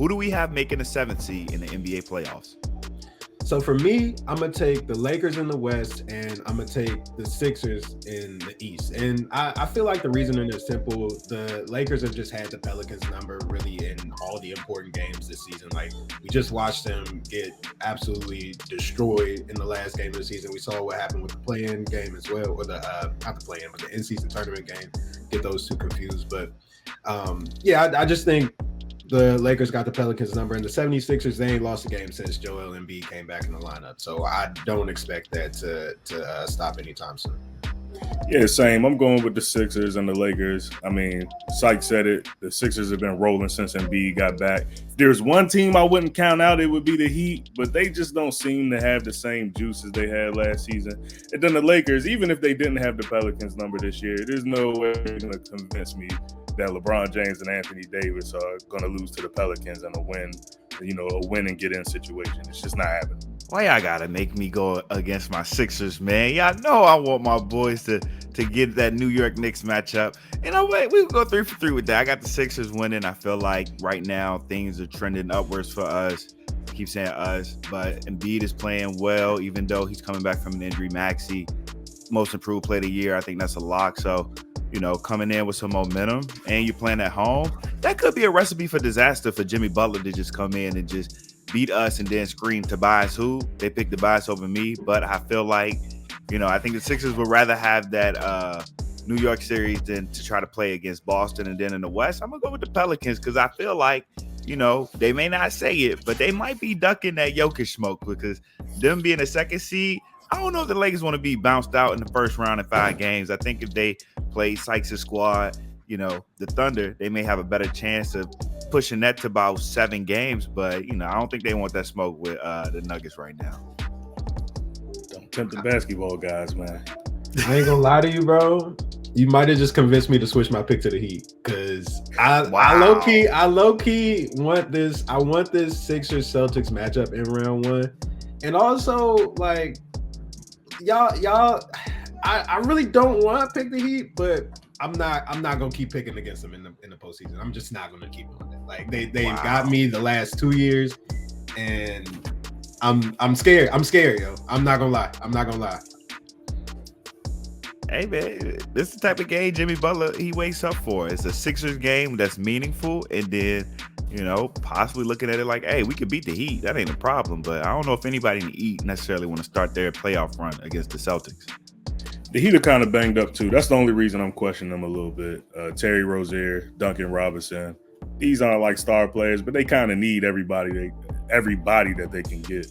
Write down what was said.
Who do we have making the 7th seed in the NBA playoffs? So for me, I'm gonna take the Lakers in the West, and I'm gonna take the Sixers in the East. And I feel like the reasoning is simple. The Lakers have just had the Pelicans number really in all the important games this season. Like we just watched them get absolutely destroyed in the last game of the season. We saw what happened with the play-in game as well, or the not the play-in, but the in-season tournament game. Get those two confused, but yeah, I just think the Lakers got the Pelicans number, and the 76ers, they ain't lost a game since Joel Embiid came back in the lineup. So I don't expect that to stop anytime soon. Yeah, same. I'm going with the Sixers and the Lakers. I mean, Syke said it. The Sixers have been rolling since Embiid got back. If there's one team I wouldn't count out, it would be the Heat, but they just don't seem to have the same juice as they had last season. And then the Lakers, even if they didn't have the Pelicans number this year, there's no way they're going to convince me that LeBron James and Anthony Davis are going to lose to the Pelicans in a win and get in situation. It's just not happening. Why y'all gotta make me go against my Sixers, man? Y'all know I want my boys to get that New York Knicks matchup. And we go 3 for 3 with that. I got the Sixers winning. I feel like right now things are trending upwards for us. I keep saying us, but Embiid is playing well, even though he's coming back from an injury. Maxey, most improved player of the year. I think that's a lock. So, coming in with some momentum and you're playing at home, that could be a recipe for disaster for Jimmy Butler to just come in and just beat us and then scream Tobias who. They picked Tobias over me, but I feel like, I think the Sixers would rather have that New York series than to try to play against Boston. And then in the West, I'm going to go with the Pelicans because I feel like, they may not say it, but they might be ducking that Jokic smoke because them being a second seed, I don't know if the Lakers want to be bounced out in the first round in 5 games. I think if they play Sykes' squad, the Thunder, they may have a better chance of pushing that to about 7 games. But, I don't think they want that smoke with the Nuggets right now. Don't tempt the basketball guys, man. I ain't gonna lie to you, bro. You might have just convinced me to switch my pick to the Heat because I low key want this. I want this Sixers Celtics matchup in round 1, and also like y'all. I really don't want to pick the Heat, but I'm not gonna keep picking against them in the postseason. I'm just not gonna keep doing that. Like they've got me the last 2 years, and I'm scared. I'm scared, yo. I'm not gonna lie. Hey man, this is the type of game Jimmy Butler he wakes up for. It's a Sixers game that's meaningful, and then possibly looking at it like, hey, we could beat the Heat. That ain't a problem. But I don't know if anybody in the Heat necessarily want to start their playoff run against the Celtics. The Heat are kind of banged up too. That's the only reason I'm questioning them a little bit. Terry Rozier, Duncan Robinson. These aren't like star players, but they kind of need everybody that they can get.